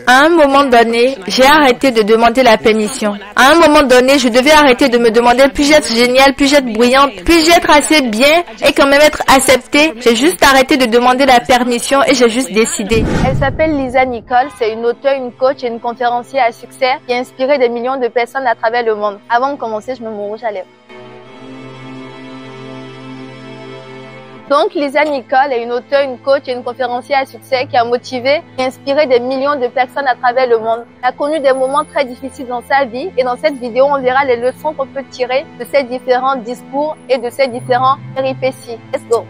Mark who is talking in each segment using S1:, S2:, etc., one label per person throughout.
S1: À un moment donné, j'ai arrêté de demander la permission. À un moment donné, je devais arrêter de me demander puis-je être géniale, puis-je être brillante, puis-je être assez bien et quand même être acceptée. J'ai juste arrêté de demander la permission et j'ai juste décidé. Elle s'appelle Lisa Nicole, c'est une auteure, une coach et une conférencière à succès qui a inspiré des millions de personnes à travers le monde. Avant de commencer, je me mets mon rouge à lèvres. Donc, Lisa Nicole est une auteure, une coach et une conférencière à succès qui a motivé et inspiré des millions de personnes à travers le monde. Elle a connu des moments très difficiles dans sa vie et dans cette vidéo, on verra les leçons qu'on peut tirer de ces différents discours et de ces différents péripéties. Let's go!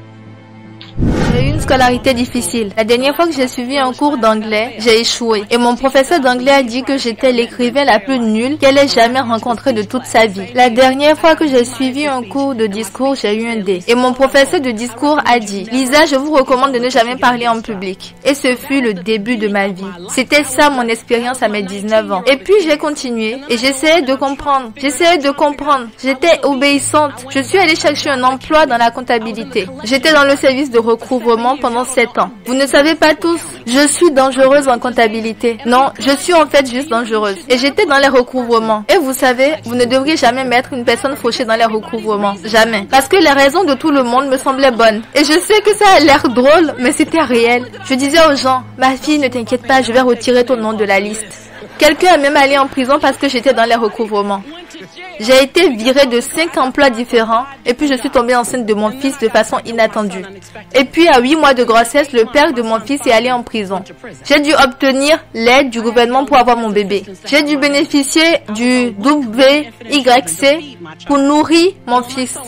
S1: J'ai eu une scolarité difficile. La dernière fois que j'ai suivi un cours d'anglais, j'ai échoué. Et mon professeur d'anglais a dit que j'étais l'écrivain la plus nulle qu'elle ait jamais rencontrée de toute sa vie. La dernière fois que j'ai suivi un cours de discours, j'ai eu un D. Et mon professeur de discours a dit, Lisa, je vous recommande de ne jamais parler en public. Et ce fut le début de ma vie. C'était ça mon expérience à mes 19 ans. Et puis j'ai continué et j'essayais de comprendre. J'étais obéissante. Je suis allée chercher un emploi dans la comptabilité. J'étais dans le service de recouvrement pendant 7 ans. Vous ne savez pas tous, je suis dangereuse en comptabilité. Non, je suis en fait juste dangereuse. Et j'étais dans les recouvrements. Et vous savez, vous ne devriez jamais mettre une personne fauchée dans les recouvrements. Jamais. Parce que les raisons de tout le monde me semblaient bonnes. Et je sais que ça a l'air drôle, mais c'était réel. Je disais aux gens, ma fille, ne t'inquiète pas, je vais retirer ton nom de la liste. Quelqu'un est même allé en prison parce que j'étais dans les recouvrements. J'ai été virée de 5 emplois différents et puis je suis tombée enceinte de mon fils de façon inattendue. Et puis à 8 mois de grossesse, le père de mon fils est allé en prison. J'ai dû obtenir l'aide du gouvernement pour avoir mon bébé. J'ai dû bénéficier du WYC pour nourrir mon fils.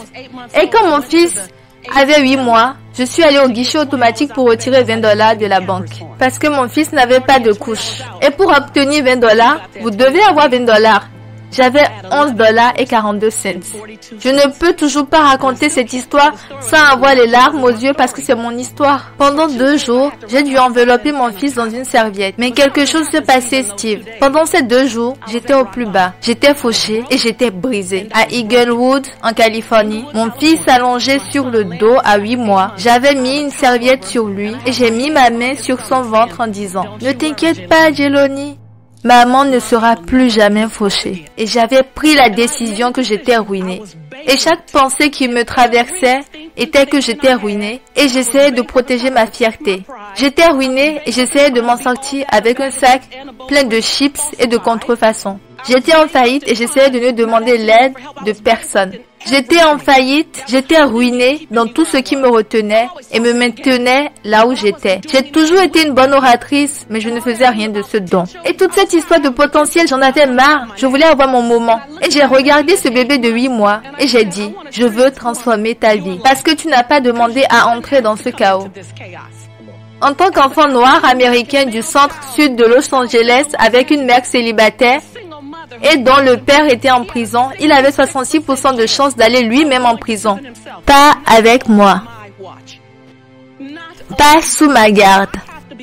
S1: Et quand mon fils avait 8 mois, je suis allée au guichet automatique pour retirer 20 $ de la banque. Parce que mon fils n'avait pas de couche. Et pour obtenir 20 $, vous devez avoir 20 $. J'avais 11,42 $. Je ne peux toujours pas raconter cette histoire sans avoir les larmes aux yeux parce que c'est mon histoire. Pendant 2 jours, j'ai dû envelopper mon fils dans une serviette. Mais quelque chose s'est passé, Steve. Pendant ces 2 jours, j'étais au plus bas. J'étais fauchée et j'étais brisée. À Eaglewood, en Californie, mon fils allongé sur le dos à 8 mois. J'avais mis une serviette sur lui et j'ai mis ma main sur son ventre en disant « Ne t'inquiète pas, Jeloni. Maman ne sera plus jamais fauchée. » Et j'avais pris la décision que j'étais ruinée. Et chaque pensée qui me traversait était que j'étais ruinée et j'essayais de protéger ma fierté. J'étais ruinée et j'essayais de m'en sortir avec un sac plein de chips et de contrefaçons. J'étais en faillite et j'essayais de ne demander l'aide de personne. J'étais en faillite, j'étais ruinée dans tout ce qui me retenait et me maintenait là où j'étais. J'ai toujours été une bonne oratrice, mais je ne faisais rien de ce don. Et toute cette histoire de potentiel, j'en avais marre. Je voulais avoir mon moment. Et j'ai regardé ce bébé de 8 mois et j'ai dit, je veux transformer ta vie. Parce que tu n'as pas demandé à entrer dans ce chaos. En tant qu'enfant noir américain du centre-sud de Los Angeles avec une mère célibataire, et dont le père était en prison, il avait 66% de chance d'aller lui-même en prison. Pas avec moi. Pas sous ma garde.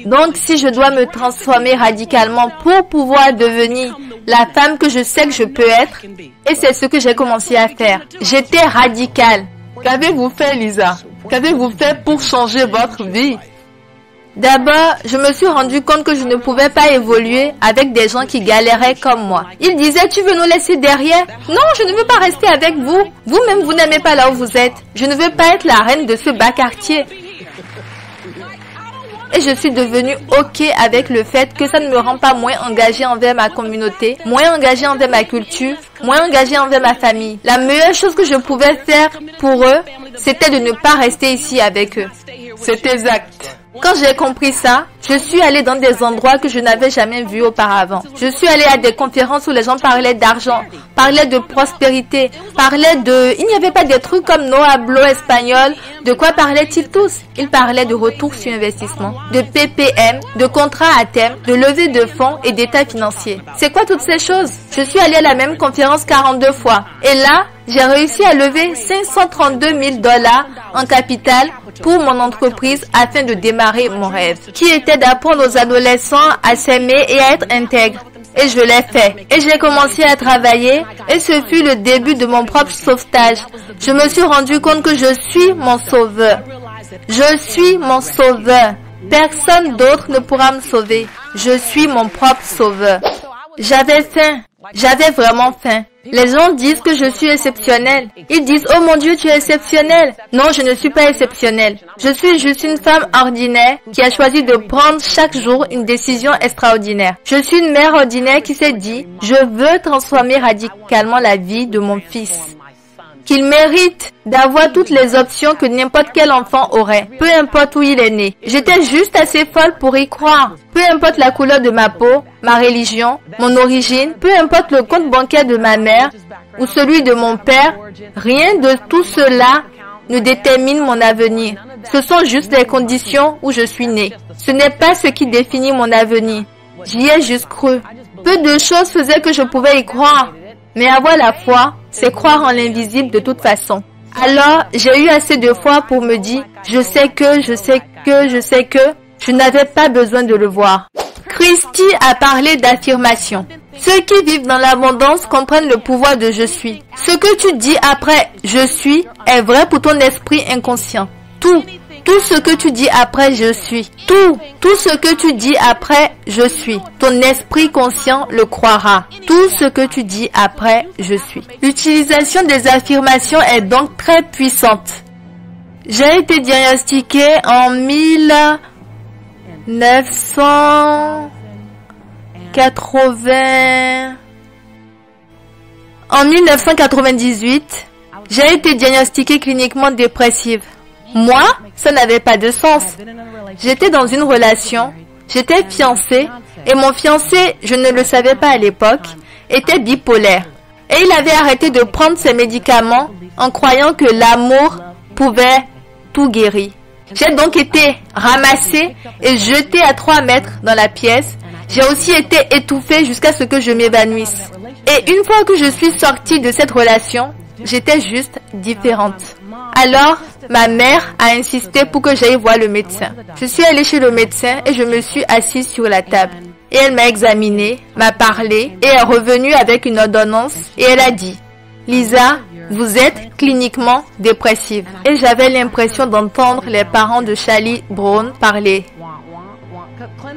S1: Donc si je dois me transformer radicalement pour pouvoir devenir la femme que je sais que je peux être, et c'est ce que j'ai commencé à faire. J'étais radicale.
S2: Qu'avez-vous fait, Lisa? Qu'avez-vous fait pour changer votre vie?
S1: D'abord, je me suis rendu compte que je ne pouvais pas évoluer avec des gens qui galéraient comme moi. Ils disaient, tu veux nous laisser derrière? Non, je ne veux pas rester avec vous. Vous-même, vous n'aimez pas là où vous êtes. Je ne veux pas être la reine de ce bas quartier. Et je suis devenue OK avec le fait que ça ne me rend pas moins engagée envers ma communauté, moins engagée envers ma culture, moins engagée envers ma famille. La meilleure chose que je pouvais faire pour eux, c'était de ne pas rester ici avec eux.
S2: C'est exact.
S1: Quand j'ai compris ça, je suis allée dans des endroits que je n'avais jamais vus auparavant. Je suis allée à des conférences où les gens parlaient d'argent, parlaient de prospérité, parlaient de... Il n'y avait pas des trucs comme no hablo espagnol. De quoi parlaient-ils tous? Ils parlaient de retour sur investissement, de PPM, de contrats à terme, de levée de fonds et d'état financier. C'est quoi toutes ces choses? Je suis allée à la même conférence 42 fois. Et là, j'ai réussi à lever 532 000 $ en capital pour mon entreprise afin de démarrer mon rêve, qui était d'apprendre aux adolescents à s'aimer et à être intègres. Et je l'ai fait. Et j'ai commencé à travailler et ce fut le début de mon propre sauvetage. Je me suis rendu compte que je suis mon sauveur. Je suis mon sauveur.
S3: Personne d'autre ne pourra me sauver. Je suis mon propre sauveur. J'avais faim. J'avais vraiment faim. Les gens disent que je suis exceptionnelle. Ils disent, oh mon Dieu, tu es exceptionnelle. Non, je ne suis pas exceptionnelle. Je suis juste une femme ordinaire qui a choisi de prendre chaque jour une décision extraordinaire. Je suis une mère ordinaire qui s'est dit, je veux transformer radicalement la vie de mon fils. Qu'il mérite d'avoir toutes les options que n'importe quel enfant aurait, peu importe où il est né. J'étais juste assez folle pour y croire. Peu importe la couleur de ma peau, ma religion, mon origine, peu importe le compte bancaire de ma mère ou celui de mon père, rien de tout cela ne détermine mon avenir. Ce sont juste les conditions où je suis née. Ce n'est pas ce qui définit mon avenir. J'y ai juste cru. Peu de choses faisaient que je pouvais y croire. Mais avoir la foi, c'est croire en l'invisible de toute façon. Alors, j'ai eu assez de foi pour me dire, je sais que je n'avais pas besoin de le voir. Christy a parlé d'affirmation. Ceux qui vivent dans l'abondance comprennent le pouvoir de je suis. Ce que tu dis après je suis est vrai pour ton esprit inconscient. Tout ce que tu dis après je suis. Tout ce que tu dis après je suis. Ton esprit conscient le croira. Tout ce que tu dis après je suis. L'utilisation des affirmations est donc très puissante. J'ai été diagnostiquée en 1998, j'ai été diagnostiquée cliniquement dépressive. Moi, ça n'avait pas de sens. J'étais dans une relation, j'étais fiancée, et mon fiancé, je ne le savais pas à l'époque, était bipolaire. Et il avait arrêté de prendre ses médicaments en croyant que l'amour pouvait tout guérir. J'ai donc été ramassée et jetée à 3 mètres dans la pièce. J'ai aussi été étouffée jusqu'à ce que je m'évanouisse. Et une fois que je suis sortie de cette relation, j'étais juste différente. Alors, ma mère a insisté pour que j'aille voir le médecin. Je suis allée chez le médecin et je me suis assise sur la table. Et elle m'a examinée, m'a parlé et est revenue avec une ordonnance et elle a dit, Lisa, vous êtes cliniquement dépressive. Et j'avais l'impression d'entendre les parents de Charlie Brown parler.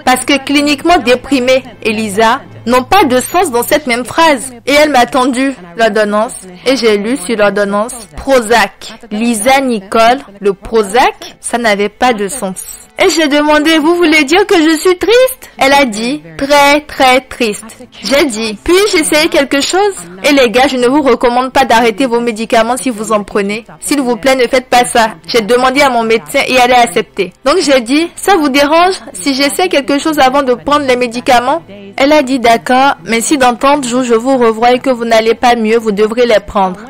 S3: Parce que cliniquement déprimée et Lisa n'ont pas de sens dans cette même phrase. Et elle m'a tendu l'ordonnance et j'ai lu sur l'ordonnance Prozac. Lisa Nicole, le Prozac, ça n'avait pas de sens. Et j'ai demandé, vous voulez dire que je suis triste? Elle a dit, très très triste. J'ai dit, puis-je essayer quelque chose? Et les gars, je ne vous recommande pas d'arrêter vos médicaments si vous en prenez. S'il vous plaît, ne faites pas ça. J'ai demandé à mon médecin et elle a accepté. Donc j'ai dit, ça vous dérange si j'essaie quelque chose avant de prendre les médicaments? Elle a dit, d'accord, mais si dans tant de jours je vous revois et que vous n'allez pas mieux, vous devrez les prendre.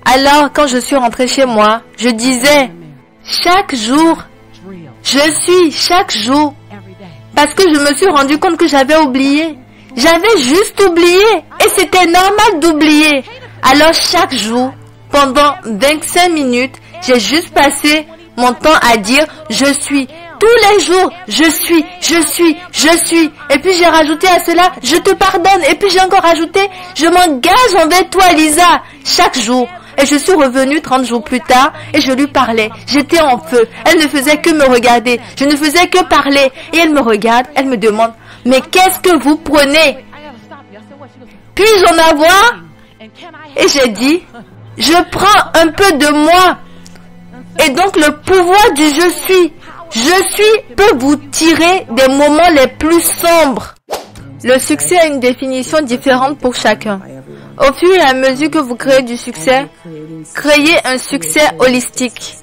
S3: Alors, quand je suis rentrée chez moi, je disais, chaque jour, chaque jour, parce que je me suis rendu compte que j'avais oublié. J'avais juste oublié et c'était normal d'oublier. Alors chaque jour, pendant 25 minutes, j'ai juste passé mon temps à dire je suis. Tous les jours, je suis. Et puis j'ai rajouté à cela, je te pardonne. Et puis j'ai encore rajouté, je m'engage envers toi, Lisa, chaque jour. Et je suis revenue 30 jours plus tard et je lui parlais. J'étais en feu. Elle ne faisait que me regarder. Je ne faisais que parler. Et elle me regarde, elle me demande, mais qu'est-ce que vous prenez? Puis-je en avoir? Et j'ai dit, je prends un peu de moi. Et donc le pouvoir du je suis peut vous tirer des moments les plus sombres. Le succès a une définition différente pour chacun. Au fur et à mesure que vous créez du succès, créez un succès holistique.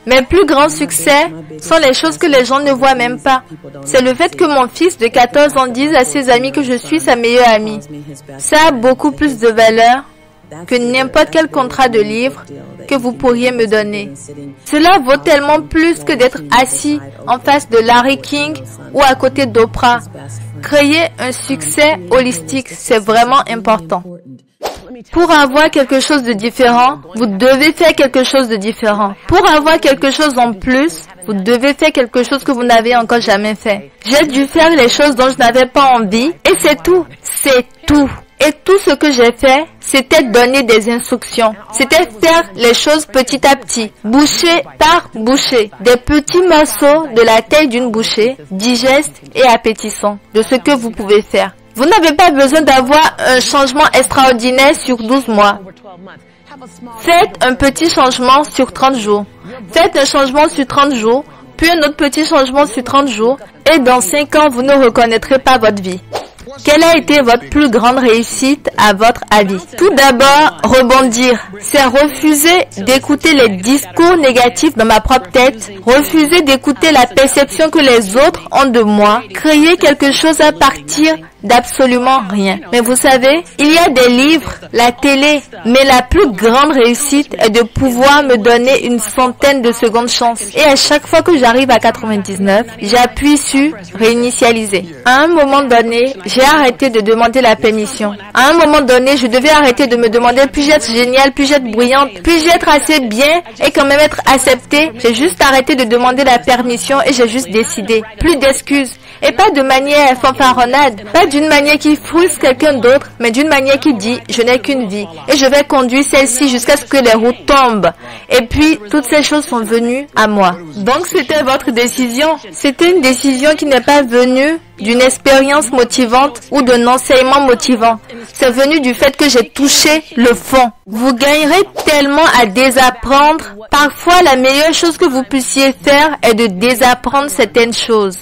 S3: Mes plus grands succès sont les choses que les gens ne voient même pas. C'est le fait que mon fils de 14 ans dise à ses amis que je suis sa meilleure amie. Ça a beaucoup plus de valeur que n'importe quel contrat de livre que vous pourriez me donner. Cela vaut tellement plus que d'être assis en face de Larry King ou à côté d'Oprah. Créer un succès holistique, c'est vraiment important. Pour avoir quelque chose de différent, vous devez faire quelque chose de différent. Pour avoir quelque chose en plus, vous devez faire quelque chose que vous n'avez encore jamais fait. J'ai dû faire les choses dont je n'avais pas envie et c'est tout. C'est tout. Et tout ce que j'ai fait, c'était donner des instructions. C'était faire les choses petit à petit, bouchée par bouchée. Des petits morceaux de la taille d'une bouchée, digestes et appétissants de ce que vous pouvez faire. Vous n'avez pas besoin d'avoir un changement extraordinaire sur 12 mois. Faites un petit changement sur 30 jours. Faites un changement sur 30 jours, puis un autre petit changement sur 30 jours, et dans 5 ans, vous ne reconnaîtrez pas votre vie. Quelle a été votre plus grande réussite à votre avis? Tout d'abord, rebondir. C'est refuser d'écouter les discours négatifs dans ma propre tête, refuser d'écouter la perception que les autres ont de moi, créer quelque chose à partir d'absolument rien. Mais vous savez, il y a des livres, la télé, mais la plus grande réussite est de pouvoir me donner une centaine de secondes chance. Et à chaque fois que j'arrive à 99, j'appuie sur réinitialiser. À un moment donné, j'ai arrêté de demander la permission. À un moment donné, je devais arrêter de me demander puis-je être géniale, puis-je être brillante, puis-je être assez bien et quand même être acceptée. J'ai juste arrêté de demander la permission et j'ai juste décidé. Plus d'excuses. Et pas de manière fanfaronnade, pas d'une manière qui frustre quelqu'un d'autre, mais d'une manière qui dit « je n'ai qu'une vie et je vais conduire celle-ci jusqu'à ce que les roues tombent ». Et puis, toutes ces choses sont venues à moi. Donc, c'était votre décision. C'était une décision qui n'est pas venue d'une expérience motivante ou d'un enseignement motivant. C'est venu du fait que j'ai touché le fond. Vous gagnerez tellement à désapprendre. Parfois, la meilleure chose que vous puissiez faire est de désapprendre certaines choses.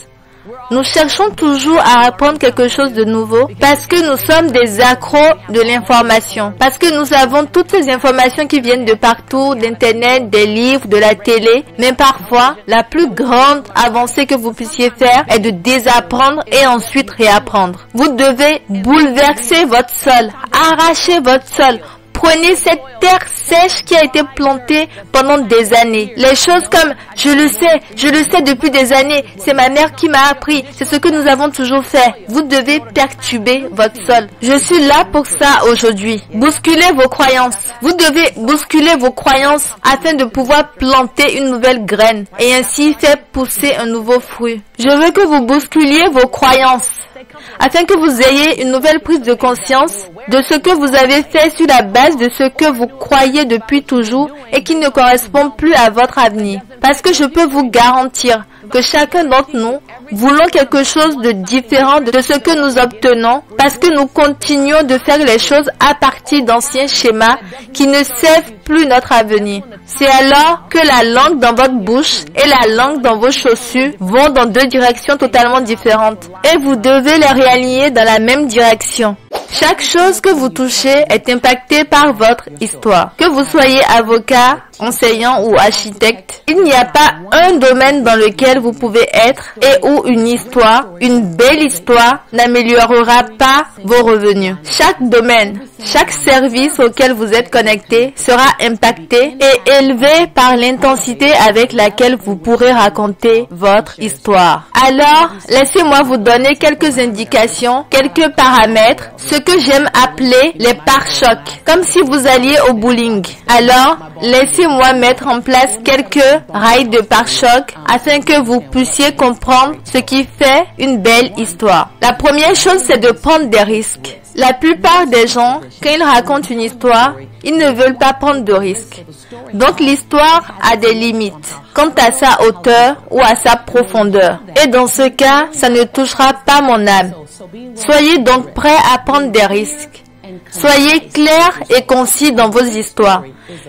S3: Nous cherchons toujours à apprendre quelque chose de nouveau parce que nous sommes des accros de l'information. Parce que nous avons toutes ces informations qui viennent de partout, d'internet, des livres, de la télé. Mais parfois, la plus grande avancée que vous puissiez faire est de désapprendre et ensuite réapprendre. Vous devez bouleverser votre sol, arracher votre sol. Prenez cette terre sèche qui a été plantée pendant des années. Les choses comme « je le sais depuis des années, c'est ma mère qui m'a appris, c'est ce que nous avons toujours fait ». Vous devez perturber votre sol. Je suis là pour ça aujourd'hui. Bousculez vos croyances. Vous devez bousculer vos croyances afin de pouvoir planter une nouvelle graine et ainsi faire pousser un nouveau fruit. Je veux que vous bousculiez vos croyances afin que vous ayez une nouvelle prise de conscience de ce que vous avez fait sur la base de ce que vous croyez depuis toujours et qui ne correspond plus à votre avenir. Parce que je peux vous garantir que chacun d'entre nous voulons quelque chose de différent de ce que nous obtenons parce que nous continuons de faire les choses à partir d'anciens schémas qui ne servent plus notre avenir. C'est alors que la langue dans votre bouche et la langue dans vos chaussures vont dans deux directions totalement différentes et vous devez les réaligner dans la même direction. Chaque chose que vous touchez est impactée par votre histoire. Que vous soyez avocat, enseignant ou architecte, il n'y a pas un domaine dans lequel vous pouvez être et où une histoire, une belle histoire, n'améliorera pas vos revenus. Chaque domaine, chaque service auquel vous êtes connecté sera impacté et élevé par l'intensité avec laquelle vous pourrez raconter votre histoire. Alors, laissez-moi vous donner quelques indications, quelques paramètres, ce que j'aime appeler les pare-chocs, comme si vous alliez au bowling. Alors, laissez-moi mettre en place quelques rails de pare-chocs afin que vous puissiez comprendre ce qui fait une belle histoire. La première chose, c'est de prendre des risques. La plupart des gens, quand ils racontent une histoire, ils ne veulent pas prendre de risques. Donc l'histoire a des limites quant à sa hauteur ou à sa profondeur. Et dans ce cas, ça ne touchera pas mon âme. Soyez donc prêts à prendre des risques. Soyez clairs et concis dans vos histoires.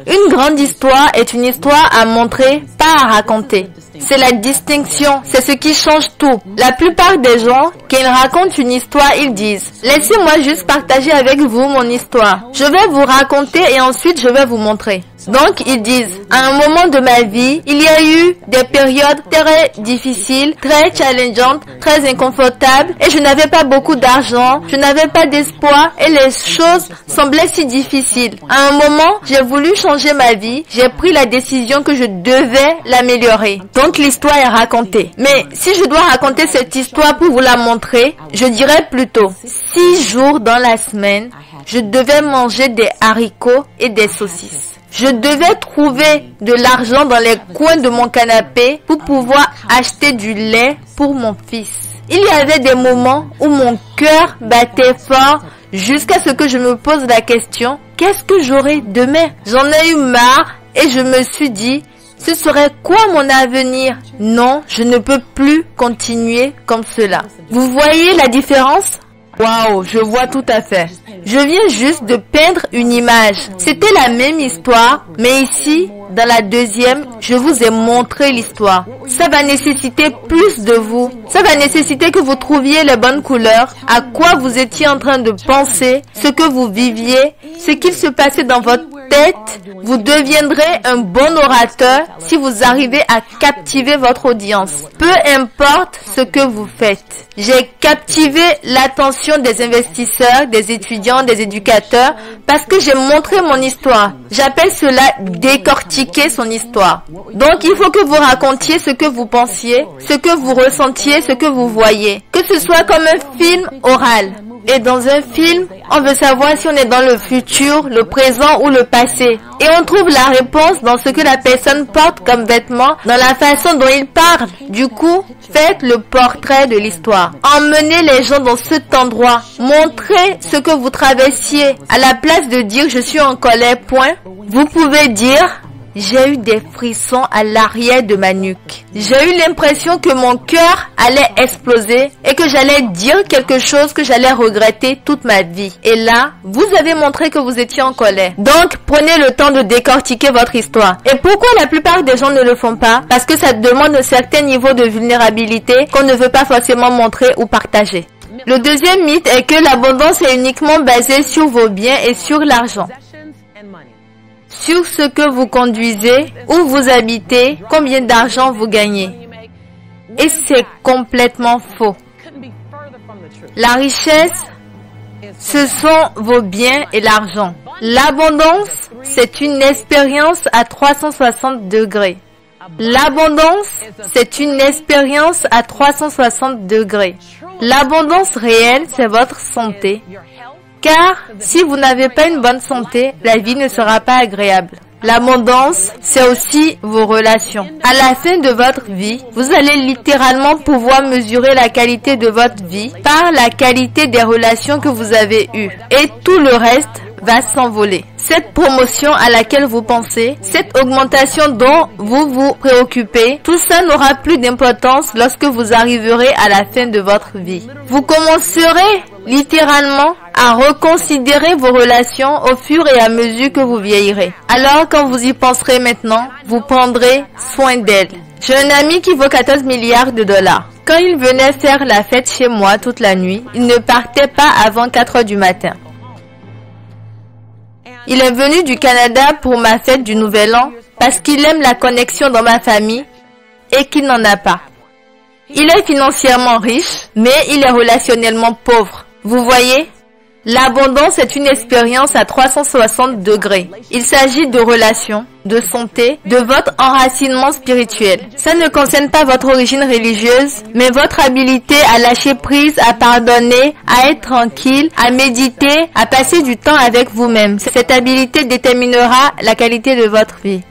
S3: Une grande histoire est une histoire à montrer, pas à raconter. C'est la distinction, c'est ce qui change tout. La plupart des gens, quand ils racontent une histoire, ils disent « Laissez-moi juste partager avec vous mon histoire. Je vais vous raconter et ensuite je vais vous montrer. » Donc ils disent « À un moment de ma vie, il y a eu des périodes très difficiles, très challengeantes, très inconfortables et je n'avais pas beaucoup d'argent, je n'avais pas d'espoir et les choses semblaient si difficiles. À un moment, j'ai voulu changer ma vie, j'ai pris la décision que je devais l'améliorer. » Donc l'histoire est racontée. Mais si je dois raconter cette histoire pour vous la montrer, je dirais plutôt 6 jours dans la semaine, je devais manger des haricots et des saucisses. Je devais trouver de l'argent dans les coins de mon canapé pour pouvoir acheter du lait pour mon fils. Il y avait des moments où mon cœur battait fort jusqu'à ce que je me pose la question, qu'est-ce que j'aurai demain? J'en ai eu marre et je me suis dit, ce serait quoi mon avenir? Non, je ne peux plus continuer comme cela. Vous voyez la différence? Waouh, je vois tout à fait. Je viens juste de peindre une image. C'était la même histoire, mais ici, dans la deuxième, je vous ai montré l'histoire. Ça va nécessiter plus de vous. Ça va nécessiter que vous trouviez les bonnes couleurs, à quoi vous étiez en train de penser, ce que vous viviez, ce qu'il se passait dans votre tête. Vous deviendrez un bon orateur si vous arrivez à captiver votre audience. Peu importe ce que vous faites. J'ai captivé l'attention des investisseurs, des étudiants, des éducateurs parce que j'ai montré mon histoire. J'appelle cela décortiquer son histoire. Donc il faut que vous racontiez ce que vous pensiez, ce que vous ressentiez, ce que vous voyez. Que ce soit comme un film oral. Et dans un film, on veut savoir si on est dans le futur, le présent ou le passé. Et on trouve la réponse dans ce que la personne porte comme vêtement, dans la façon dont il parle. Du coup, faites le portrait de l'histoire. Emmenez les gens dans cet endroit. Montrez ce que vous traversiez. À la place de dire je suis en colère, point, vous pouvez dire j'ai eu des frissons à l'arrière de ma nuque. J'ai eu l'impression que mon cœur allait exploser et que j'allais dire quelque chose que j'allais regretter toute ma vie. Et là, vous avez montré que vous étiez en colère. Donc, prenez le temps de décortiquer votre histoire. Et pourquoi la plupart des gens ne le font pas? Parce que ça demande un certain niveau de vulnérabilité qu'on ne veut pas forcément montrer ou partager. Le deuxième mythe est que l'abondance est uniquement basée sur vos biens et sur l'argent. Sur ce que vous conduisez, où vous habitez, combien d'argent vous gagnez. Et c'est complètement faux. La richesse, ce sont vos biens et l'argent. L'abondance, c'est une expérience à 360 degrés. L'abondance, c'est une expérience à 360 degrés. L'abondance réelle, c'est votre santé. Car si vous n'avez pas une bonne santé, la vie ne sera pas agréable. L'abondance, c'est aussi vos relations. À la fin de votre vie, vous allez littéralement pouvoir mesurer la qualité de votre vie par la qualité des relations que vous avez eues. Et tout le reste va s'envoler. Cette promotion à laquelle vous pensez, cette augmentation dont vous vous préoccupez, tout ça n'aura plus d'importance lorsque vous arriverez à la fin de votre vie. Vous commencerez littéralement à reconsidérer vos relations au fur et à mesure que vous vieillirez. Alors quand vous y penserez maintenant, vous prendrez soin d'elle. J'ai un ami qui vaut 14 milliards de dollars. Quand il venait faire la fête chez moi toute la nuit, il ne partait pas avant 4 heures du matin. Il est venu du Canada pour ma fête du Nouvel An parce qu'il aime la connexion dans ma famille et qu'il n'en a pas. Il est financièrement riche, mais il est relationnellement pauvre. Vous voyez? L'abondance est une expérience à 360 degrés. Il s'agit de relations, de santé, de votre enracinement spirituel. Ça ne concerne pas votre origine religieuse, mais votre habilité à lâcher prise, à pardonner, à être tranquille, à méditer, à passer du temps avec vous-même. Cette habilité déterminera la qualité de votre vie.